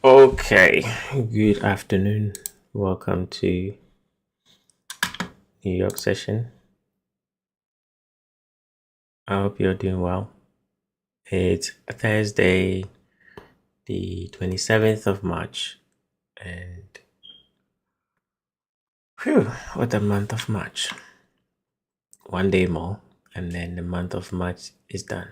Okay, good afternoon. Welcome to New York session. I hope you're doing well. It's Thursday, the 27th of March, and whew, what a month of March. One day more, and then the month of March is done.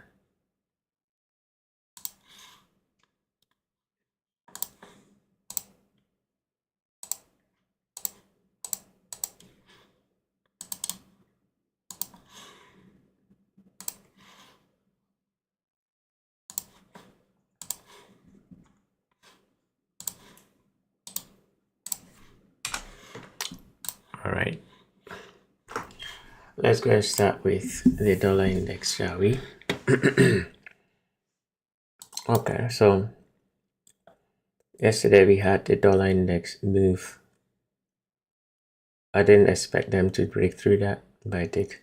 All right, let's go and start with the dollar index, shall we? Okay, so yesterday we had the dollar index move. I didn't expect them to break through that, but I did.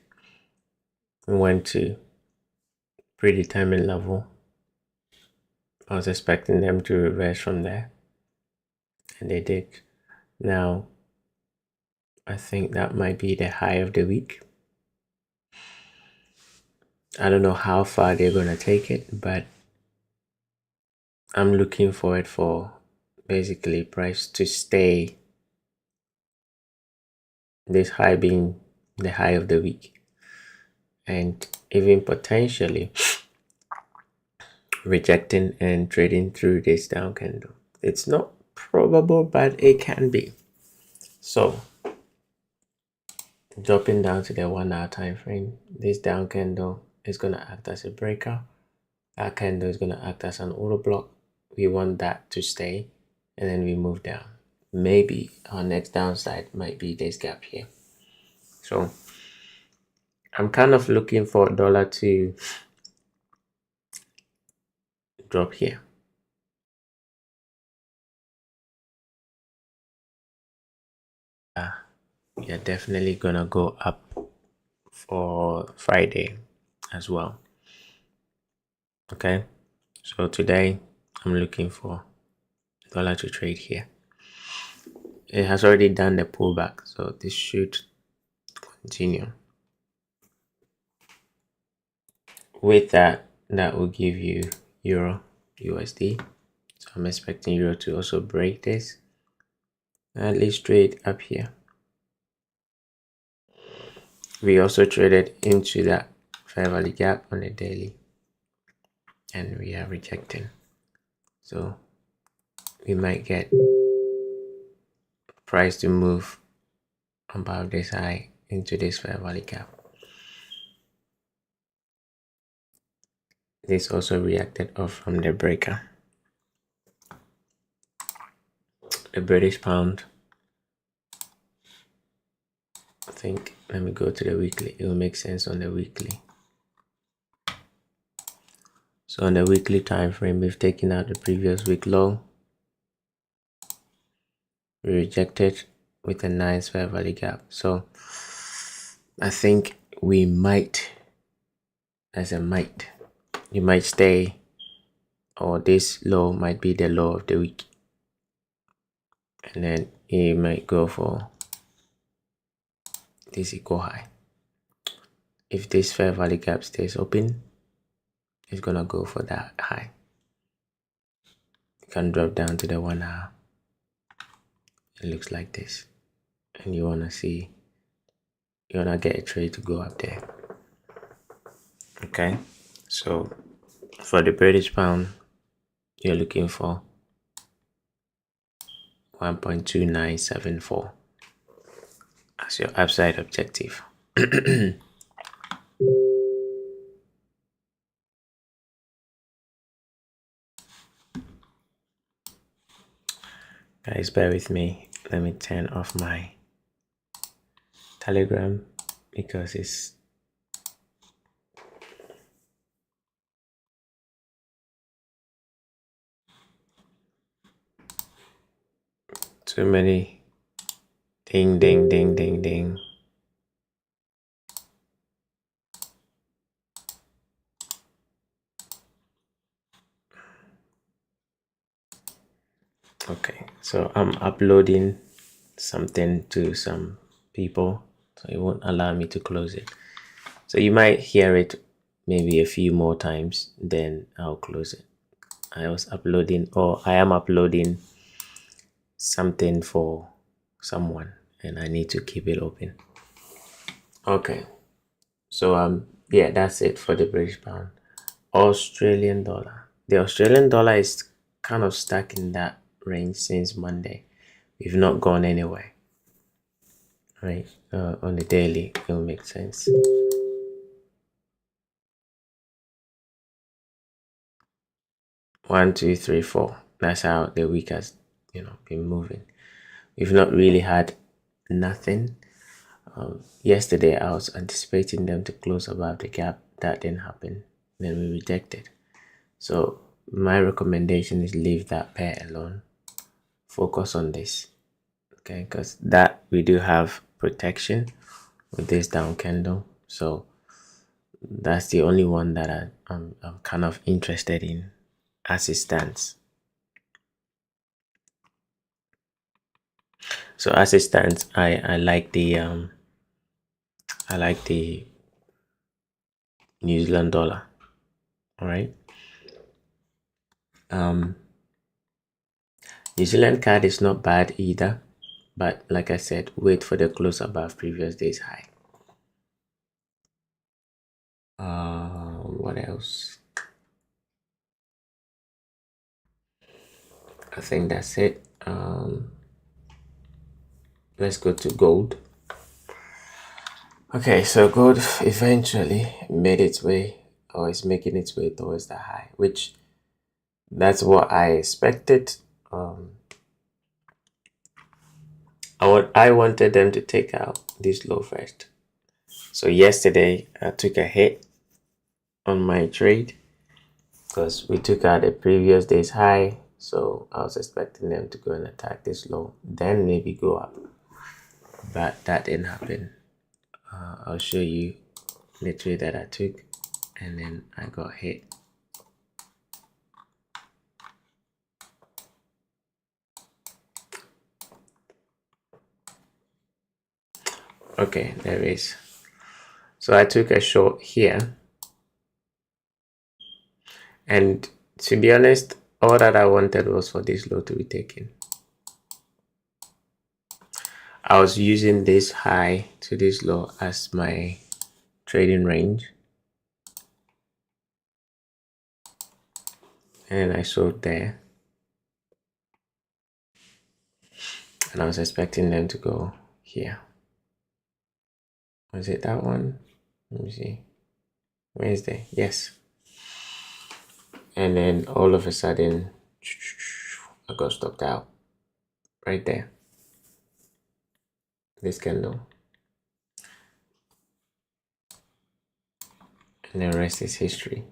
We went to predetermined level. I was expecting them to reverse from there, and they did. Now, I think that might be the high of the week. I don't know how far they're going to take it, but I'm looking forward for basically price to stay this high being the high of the week, and even potentially rejecting and trading through this down candle. It's not probable, but it can be. So dropping down to the 1 hour time frame, this down candle is going to act as a breaker. That candle is going to act as an order block. We want that to stay, and then we move down. Maybe our next downside might be this gap here. So I'm kind of looking for dollar to drop here. We are definitely gonna go up for Friday as well. Okay, so today I'm looking for dollar to trade here. It has already done the pullback, so this should continue. With that, that will give you Euro USD. So I'm expecting Euro to also break this, at least trade up here. We also traded into that fair value gap on the daily, and we are rejecting. So we might get price to move above this high into this fair value gap. This also reacted off from the breaker. The British pound, I think, let me go to the weekly. It will make sense on the weekly. So on the weekly time frame, we've taken out the previous week low. We rejected with a nice fair value gap. So I think we might, as a might, you might stay, or this low might be the low of the week, and then it might go for this equal high. If this fair value gap stays open, it's gonna go for that high. You can drop down to the 1 hour. It looks like this, and you wanna get a trade to go up there. Okay, so for the British pound, you're looking for 1.2974 as your upside objective. Guys, bear with me. Let me turn off my Telegram because it's too many ding ding ding ding ding. Okay, so I'm uploading something to some people, so it won't allow me to close it. So you might hear it maybe a few more times, then I'll close it. I am uploading something for someone, and I need to keep it open. Okay, so yeah, that's it for the British pound. Australian dollar. The Australian dollar is kind of stuck in that range since Monday. We've not gone anywhere, right? On the daily, it will make sense. 1, 2, 3, 4. That's how the week has, been moving. We've not really had nothing. Yesterday, I was anticipating them to close above the gap. That didn't happen. Then we rejected. So my recommendation is leave that pair alone. Focus on this, okay? Because that we do have protection with this down candle. So that's the only one that I'm kind of interested in as it stands. So as it stands, I like the New Zealand dollar. All right. New Zealand card is not bad either, but like I said, wait for the close above previous day's high. What else? I think that's it. Let's go to gold. Okay, so gold eventually made its way, or is making its way towards the high, which that's what I expected. I wanted them to take out this low first. So yesterday I took a hit on my trade because we took out the previous day's high. So I was expecting them to go and attack this low, then maybe go up, but that didn't happen. I'll show you the trade that I took, and then I got hit. Okay, there is. So I took a short here, and to be honest, all that I wanted was for this low to be taken. I was using this high to this low as my trading range, and I sold there, and I was expecting them to go here. Was it that one? Let me see. Wednesday, yes. And then all of a sudden, I got stopped out right there. This candle. And the rest is history.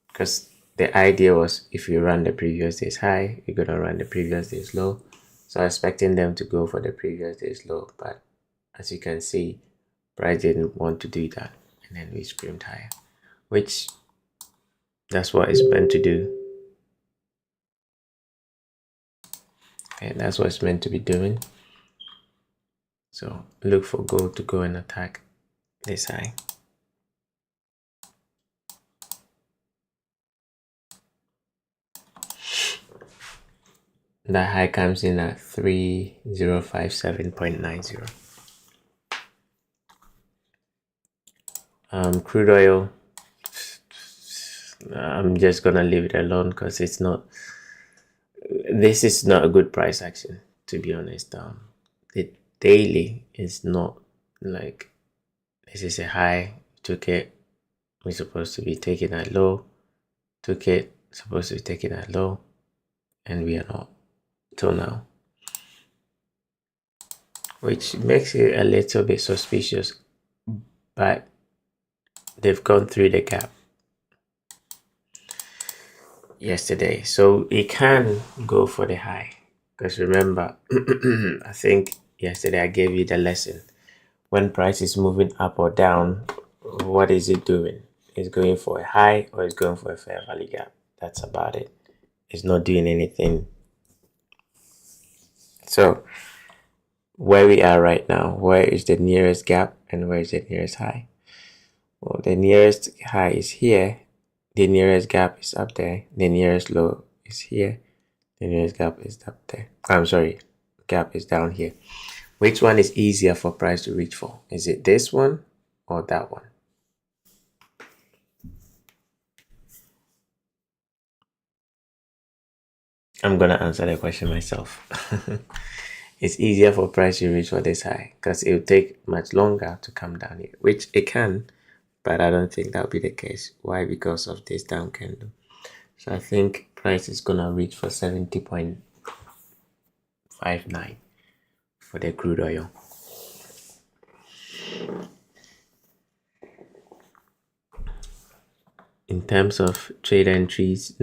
Because the idea was if you run the previous day's high, you're going to run the previous day's low. So I was expecting them to go for the previous day's low. But as you can see, price didn't want to do that. And then we screamed higher, which that's what it's meant to do. And that's what it's meant to be doing. So look for gold to go and attack this high. That high comes in at 3057.90. Crude oil, I'm just gonna leave it alone because this is not a good price action, to be honest. The daily is not like, this is a high, took it, we're supposed to be taking that low, took it, supposed to be taking that low, and we are not till now, which makes it a little bit suspicious. But they've gone through the gap yesterday, so it can go for the high. Because remember, I think yesterday I gave you the lesson. When price is moving up or down, what is it doing? It's going for a high or it's going for a fair value gap. That's about it. It's not doing anything So where we are right now, where is the nearest gap and where is the nearest high? Well, the nearest high is here, the nearest gap is up there, the nearest low is here, the nearest gap is up there. I'm sorry, gap is down here. Which one is easier for price to reach for? Is it this one or that one? I'm gonna answer the question myself. It's easier for price to reach for this high because it will take much longer to come down here, which it can, but I don't think that'll be the case. Why? Because of this down candle. So I think price is gonna reach for 70.59 for the crude oil. In terms of trade entries,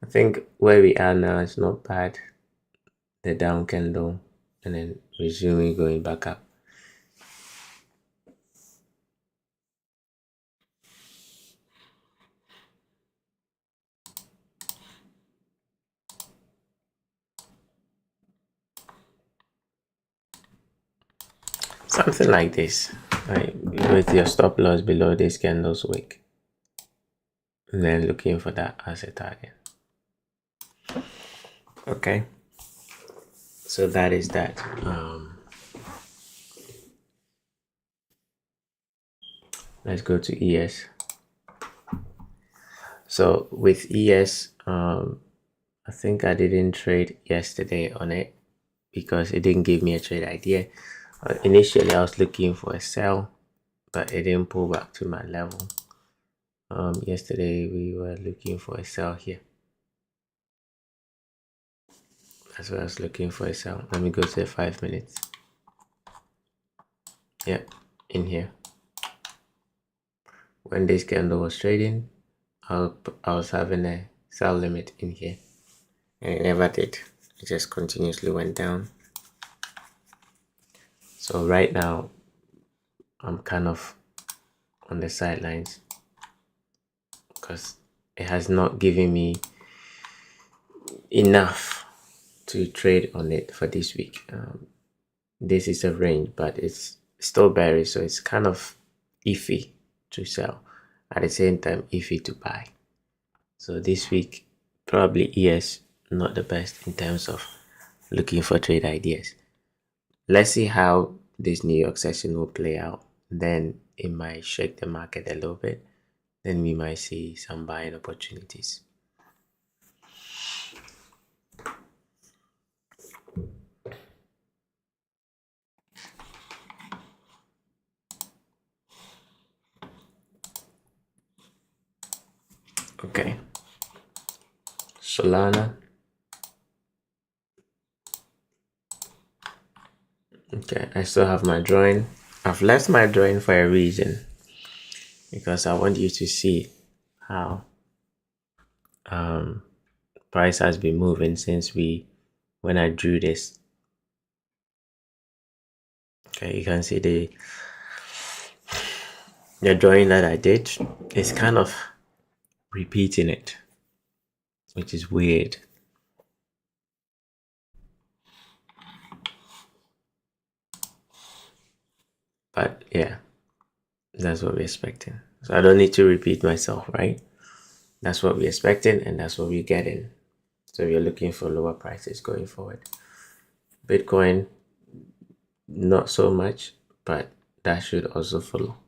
I think where we are now is not bad. The down candle and then resuming going back up. Something like this, right? With your stop loss below this candle's wick. And then looking for that as a target. Okay. So that is that. Let's go to ES. So with ES, I think I didn't trade yesterday on it because it didn't give me a trade idea. Initially, I was looking for a sell, but it didn't pull back to my level. Yesterday, we were looking for a sell here. That's why I was looking for a sell. Let me go to the 5 minutes. Yep, in here. When this candle was trading, I was having a sell limit in here. And it never did. It just continuously went down. So right now, I'm kind of on the sidelines because it has not given me enough to trade on it for this week. This is a range, but it's still bearish, so it's kind of iffy to sell. At the same time, iffy to buy. So this week, probably ES not the best in terms of looking for trade ideas. Let's see how this New York session will play out. Then it might shake the market a little bit. Then we might see some buying opportunities. Okay. Solana. Okay, I still have my drawing. I've left my drawing for a reason because I want you to see how price has been moving since when I drew this. Okay, you can see the drawing that I did is kind of repeating it, which is weird. But yeah, that's what we're expecting. So I don't need to repeat myself, right? That's what we're expecting and that's what we're getting. So we're looking for lower prices going forward. Bitcoin, not so much, but that should also follow.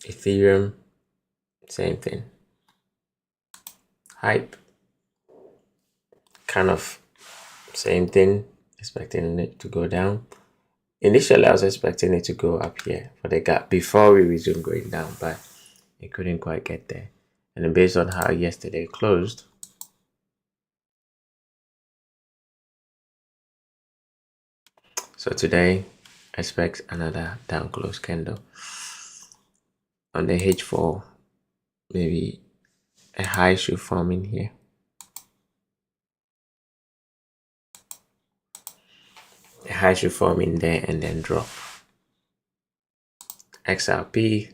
Ethereum, same thing. Hype, kind of same thing, expecting it to go down. Initially, I was expecting it to go up here for the gap before we resume going down, but it couldn't quite get there. And then based on how yesterday closed, so today, I expect another down close candle. On the H4, maybe a high should form in here. A high should form in there and then drop. XRP,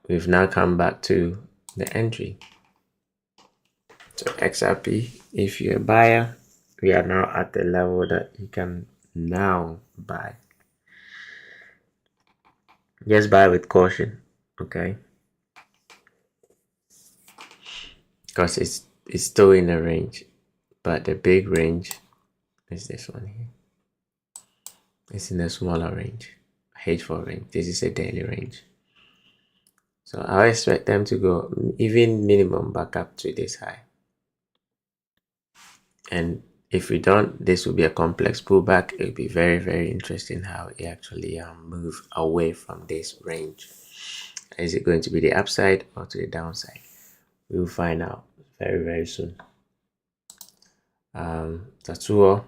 we've now come back to the entry. So XRP, if you're a buyer, we are now at the level that you can now buy. Just buy with caution, okay? Because it's still in a range, but the big range is this one here. It's in a smaller range, H4 range. This is a daily range. So I expect them to go even minimum back up to this high. And if we don't, this will be a complex pullback. It'll be very, very interesting how it actually move away from this range. Is it going to be the upside or to the downside? We will find out very, very soon. Tatsuo,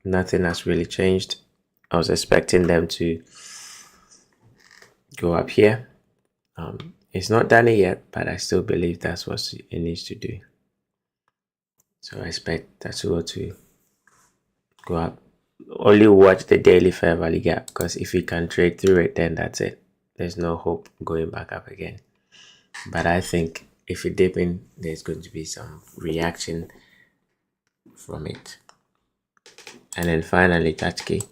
nothing has really changed. I was expecting them to go up here. It's not done it yet, but I still believe that's what it needs to do. So I expect Tatsuo to go up. Only watch the daily fair value gap, because if we can trade through it, then that's it. There's no hope going back up again. But I think if it dip in, there's going to be some reaction from it. And then finally, Tatsuki.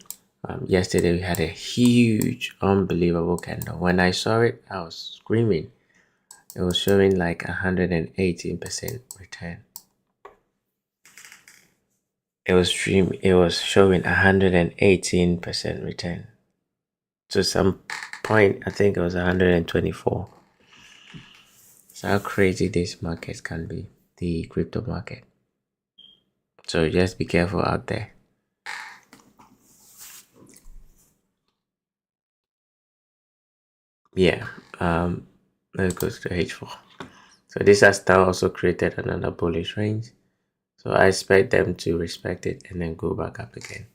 Yesterday we had a huge, unbelievable candle. When I saw it, I was screaming. It was showing like 118% return. It was showing 118% return. To some point, I think it was 124. So how crazy this market can be, the crypto market. So just be careful out there. Yeah, let's go to the H4. So this has now also created another bullish range. So I expect them to respect it and then go back up again.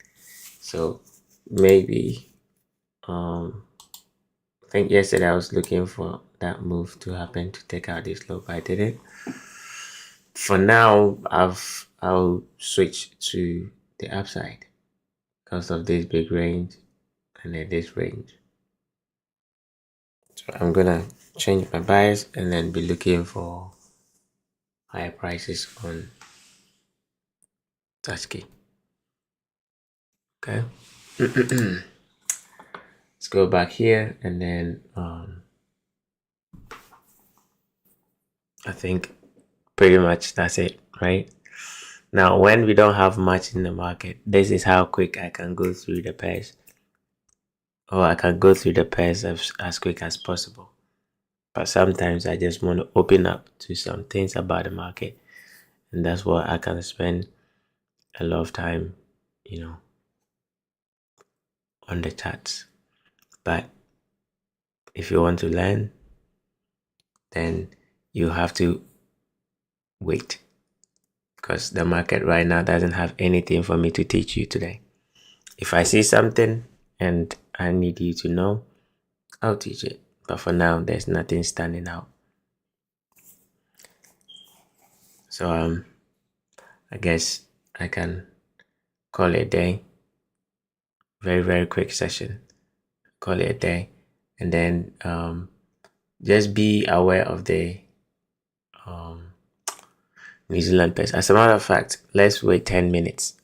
So maybe, I think yesterday I was looking for that move to happen to take out this low, but I didn't. For now, I'll switch to the upside because of this big range and then this range. So I'm gonna change my bias and then be looking for higher prices on Tatsuki. Okay. Let's go back here and then I think pretty much that's it, right? Now, when we don't have much in the market, this is how quick I can go through the pairs. Or I can go through the pairs as quick as possible. But sometimes I just want to open up to some things about the market. And that's what I can spend a lot of time, on the charts. But if you want to learn, then you have to wait. Because the market right now doesn't have anything for me to teach you today. If I see something and I need you to know, I'll teach it. But for now, there's nothing standing out. So I guess I can call it a day. Very, very quick session. Call it a day. And then just be aware of the New Zealand pairs. As a matter of fact, let's wait 10 minutes.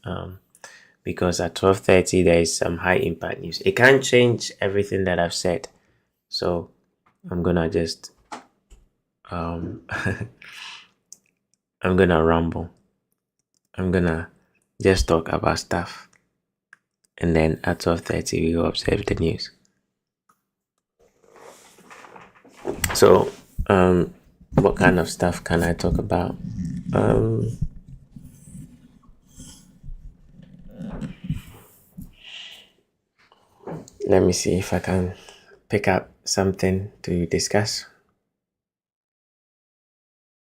Because at 12:30 there is some high impact news. It can't change everything that I've said. So I'm gonna just I'm gonna ramble. I'm gonna just talk about stuff. And then at 12:30 we will observe the news. So what kind of stuff can I talk about? Let me see if I can pick up something to discuss.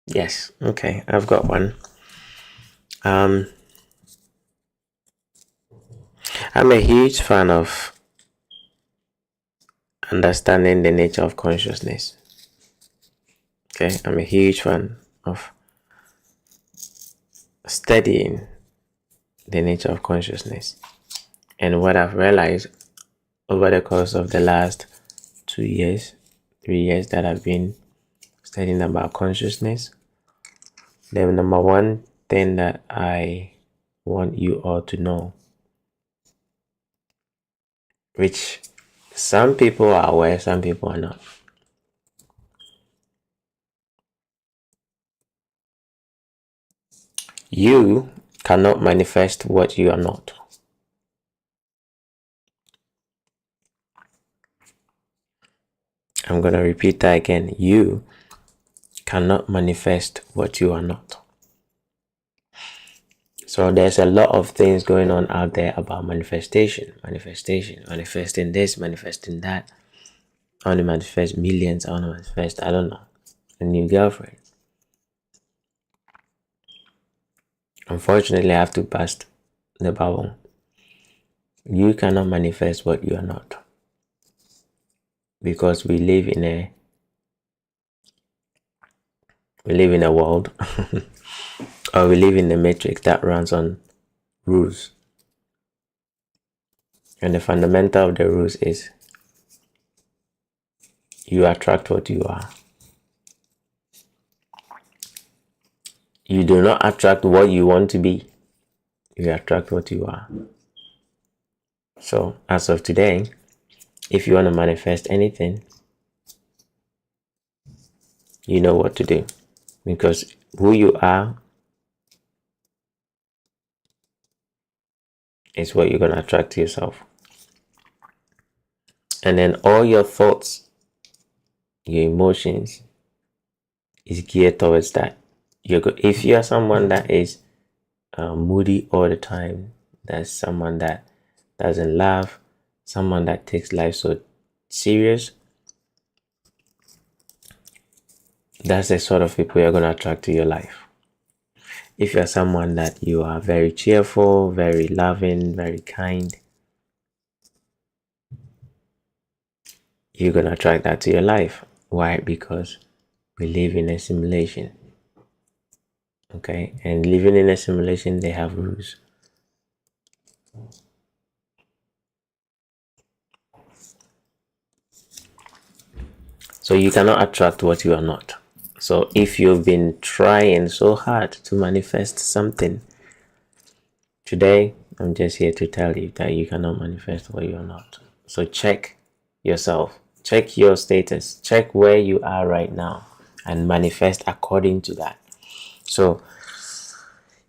Yes, okay, I've got one. I'm a huge fan of understanding the nature of consciousness. Okay, I'm a huge fan of studying the nature of consciousness. And what I've realized over the course of the last 2 years, 3 years that I've been studying about consciousness, the number one thing that I want you all to know, which some people are aware, some people are not. You cannot manifest what you are not. I'm going to repeat that again. You cannot manifest what you are not. So there's a lot of things going on out there about manifesting this, manifesting that. I want to manifest millions. I want to manifest, I don't know, a new girlfriend. Unfortunately, I have to burst the bubble. You cannot manifest what you are not. Because we live in a world or we live in a matrix that runs on rules. And the fundamental of the rules is you attract what you are. You do not attract what you want to be. You attract what you are. So as of today, if you want to manifest anything, you know what to do. Because who you are is what you're going to attract to yourself. And then all your thoughts, your emotions is geared towards that. If you are someone that is moody all the time, that's someone that doesn't laugh, someone that takes life so serious, that's the sort of people you're going to attract to your life. If you're someone that you are very cheerful, very loving, very kind, you're going to attract that to your life. Why? Because we live in a simulation. Okay? And living in a simulation, they have rules. So you cannot attract what you are not. So if you've been trying so hard to manifest something, today I'm just here to tell you that you cannot manifest what you are not. So check yourself, check your status, check where you are right now, and manifest according to that. So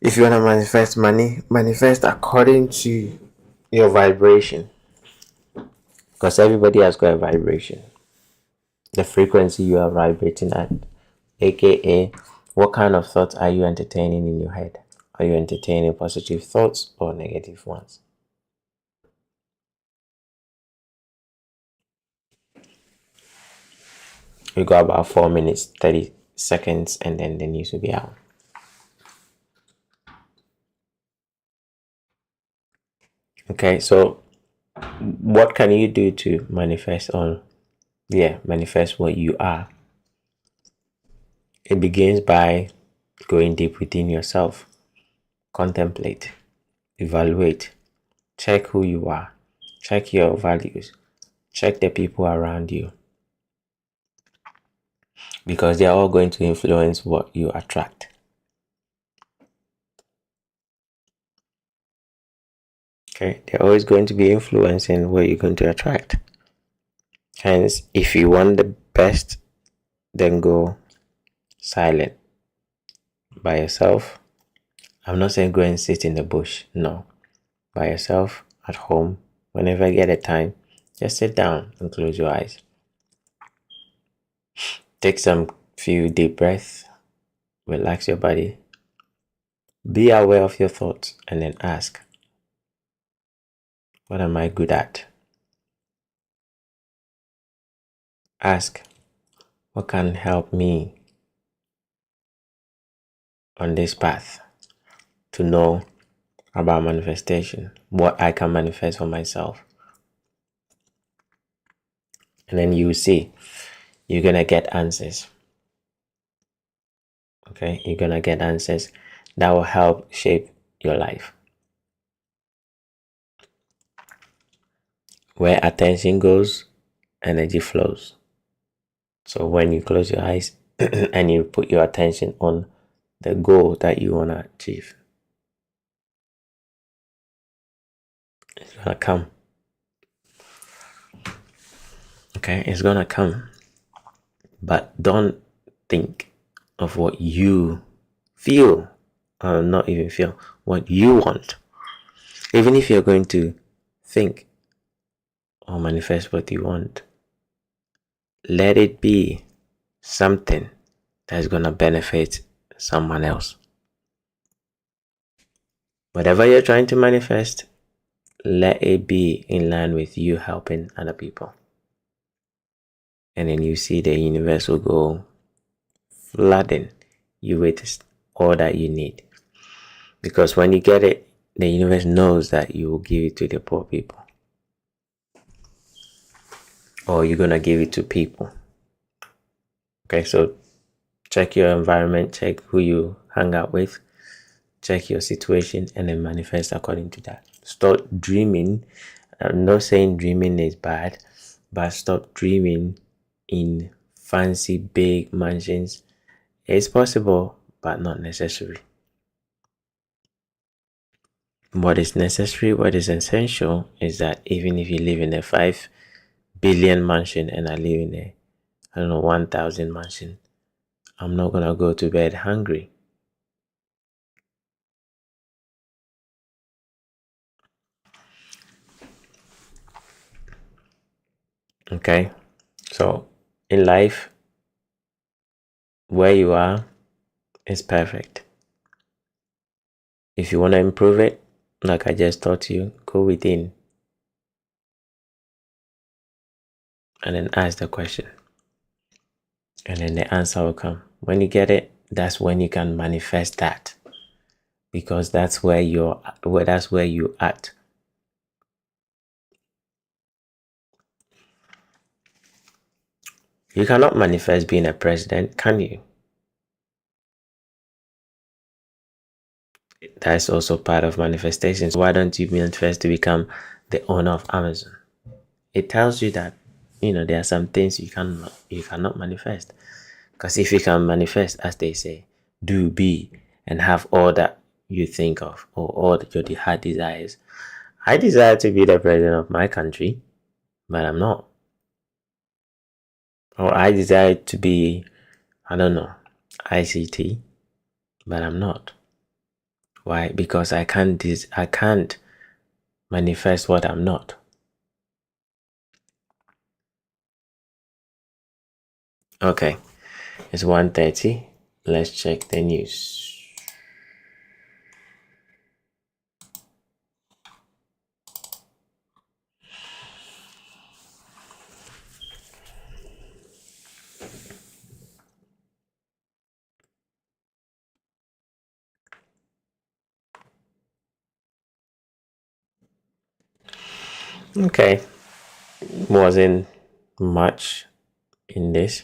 if you want to manifest money, manifest according to your vibration, because everybody has got a vibration. The frequency you are vibrating at, aka what kind of thoughts are you entertaining in your head? Are you entertaining positive thoughts or negative ones? We got about 4 minutes 30 seconds and then the news will be out. Okay, so what can you do to manifest manifest what you are? It begins by going deep within yourself. Contemplate, evaluate, check who you are, check your values, check the people around you, because they are all going to influence what you attract. Okay, they're always going to be influencing what you're going to attract. Hence, if you want the best, then go silent by yourself. I'm not saying go and sit in the bush. No, by yourself at home. Whenever you get a time, just sit down and close your eyes. Take some few deep breaths. Relax your body. Be aware of your thoughts and then ask, what am I good at? Ask, what can help me on this path to know about manifestation, what I can manifest for myself. And then you see, you're going to get answers. Okay, you're going to get answers that will help shape your life. Where attention goes, energy flows. So when you close your eyes and you put your attention on the goal that you want to achieve, It's gonna come. Okay, it's gonna come. But don't think of what you feel, or not even feel, what you want. Even if you're going to think or manifest what you want, let it be something that's gonna benefit someone else. Whatever you're trying to manifest, let it be in line with you helping other people. And then you see the universe will go flooding you with all that you need. Because when you get it, the universe knows that you will give it to the poor people. Or you're going to give it to people. Okay, so check your environment, check who you hang out with, check your situation, and then manifest according to that. Stop dreaming. I'm not saying dreaming is bad, but stop dreaming in fancy big mansions. It's possible, but not necessary. What is necessary, what is essential is that even if you live in a 5 billion mansion and I live in a, 1,000 mansion, I'm not gonna go to bed hungry. Okay, so in life, where you are is perfect. If you want to improve it, like I just taught you, go within and then ask the question, and then the answer will come. When you get it, that's when you can manifest that, because that's where you at. You cannot manifest being a president, can you? That's also part of manifestations. Why don't you manifest to become the owner of Amazon? It tells you that there are some things you cannot manifest. Because if you can manifest, as they say, do, be, and have all that you think of, or all that your heart desires. I desire to be the president of my country, but I'm not. Or I desire to be, I don't know, ICT, but I'm not. Why? Because I can't manifest what I'm not. Okay, it's 1:30. Let's check the news. Okay, wasn't much in this.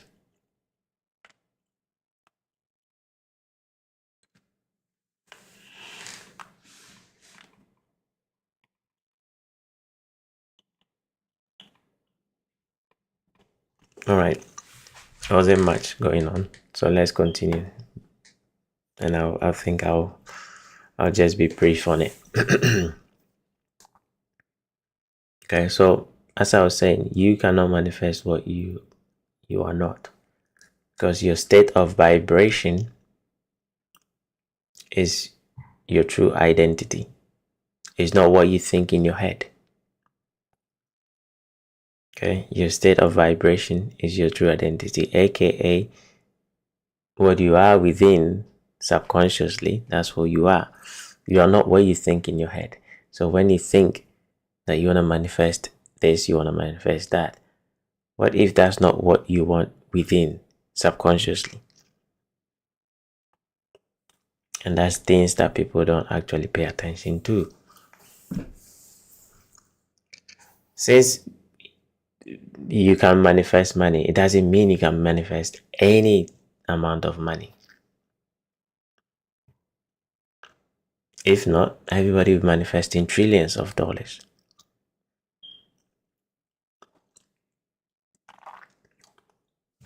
All right, there wasn't much going on, so let's continue. And I think I'll just be brief on it. Okay, so as I was saying, you cannot manifest what you are not, because your state of vibration is your true identity. It's not what you think in your head. Okay, your state of vibration is your true identity, aka what you are within subconsciously. That's who you are. You are not what you think in your head. So when you think that you want to manifest this, you want to manifest that, what if that's not what you want within subconsciously? And that's things that people don't actually pay attention to. Since you can manifest money, it doesn't mean you can manifest any amount of money. If not, everybody will manifest in trillions of dollars.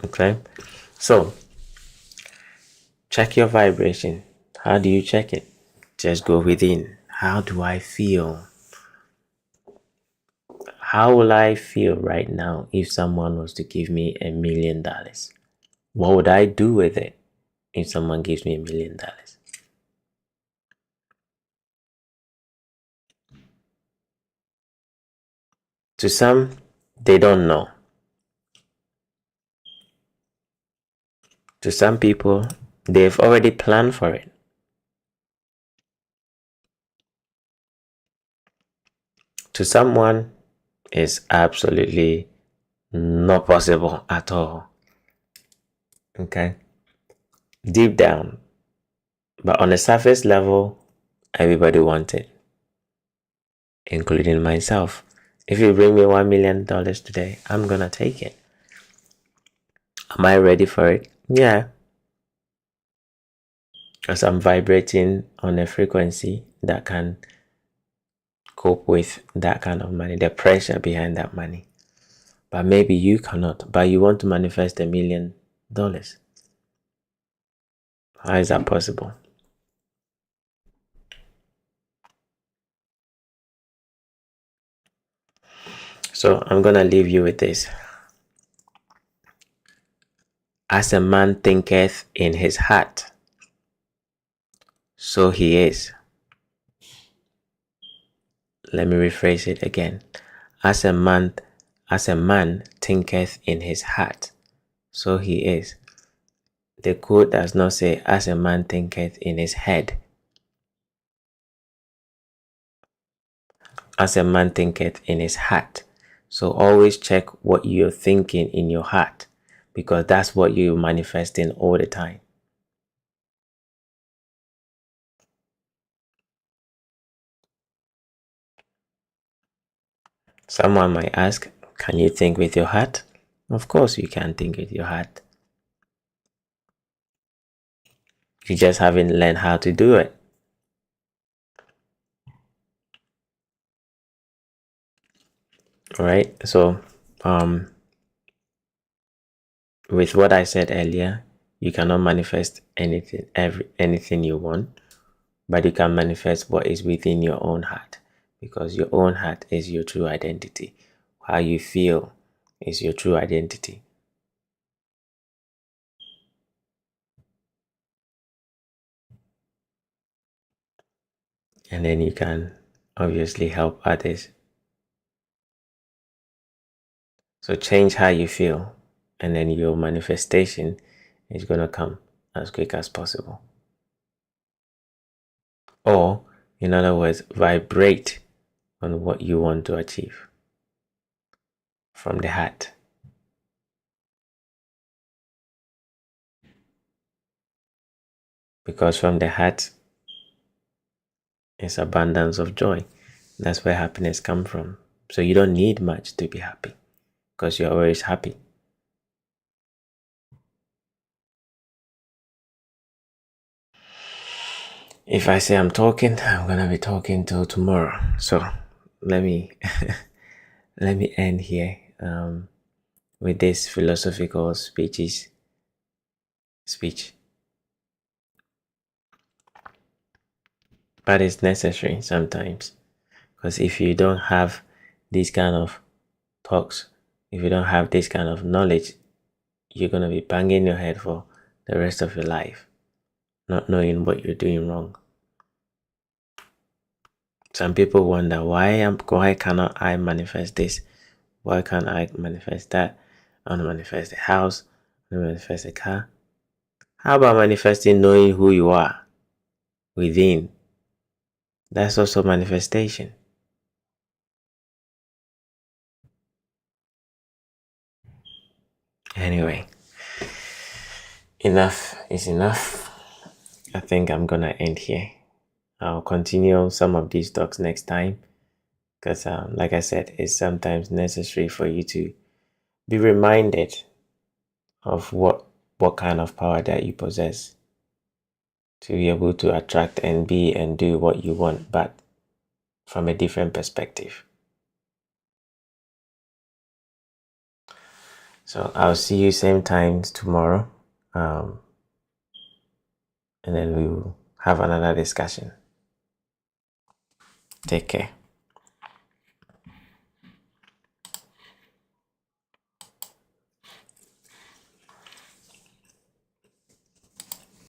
Okay, so check your vibration. How do you check it? Just go within. How do I feel? how will I feel right now if someone was to give me $1 million? What would I do with it if someone gives me $1 million? To some, they don't know. To some people, they've already planned for it. To someone, it's absolutely not possible at all. Okay? Deep down. But on the surface level, everybody wants it, including myself. If you bring me $1 million today, I'm gonna take it. Am I ready for it? Yeah. Because I'm vibrating on a frequency that can cope with that kind of money, the pressure behind that money. But maybe you cannot, but you want to manifest $1 million. How is that possible? So I'm gonna leave you with this. As a man thinketh in his heart, so he is. Let me rephrase it again. As a man thinketh in his heart, so he is. The quote does not say, as a man thinketh in his head. As a man thinketh in his heart. So always check what you're thinking in your heart, because that's what you're manifesting all the time. Someone might ask, can you think with your heart? Of course you can think with your heart. You just haven't learned how to do it. Alright, so with what I said earlier, you cannot manifest anything you want, but you can manifest what is within your own heart, because your own heart is your true identity. How you feel is your true identity. And then you can obviously help others. So change how you feel, and then your manifestation is going to come as quick as possible. Or, in other words, vibrate on what you want to achieve from the heart. Because from the heart is abundance of joy. That's where happiness comes from. So you don't need much to be happy, because you're always happy. If I say I'm talking, I'm gonna be talking till tomorrow. So let me let me end here with this philosophical speech. But it's necessary sometimes, because if you don't have these kind of talks, if you don't have this kind of knowledge, you're gonna be banging your head for the rest of your life, not knowing what you're doing wrong. Some people wonder, why cannot I manifest this? Why can't I manifest that? I want to manifest a house, I want to manifest a car. How about manifesting knowing who you are within? That's also manifestation. Anyway, enough is enough. I think I'm gonna end here. I'll continue some of these talks next time, because like I said, it's sometimes necessary for you to be reminded of what kind of power that you possess, to be able to attract and be and do what you want, but from a different perspective. So I'll see you same times tomorrow, and then we will have another discussion. Take care.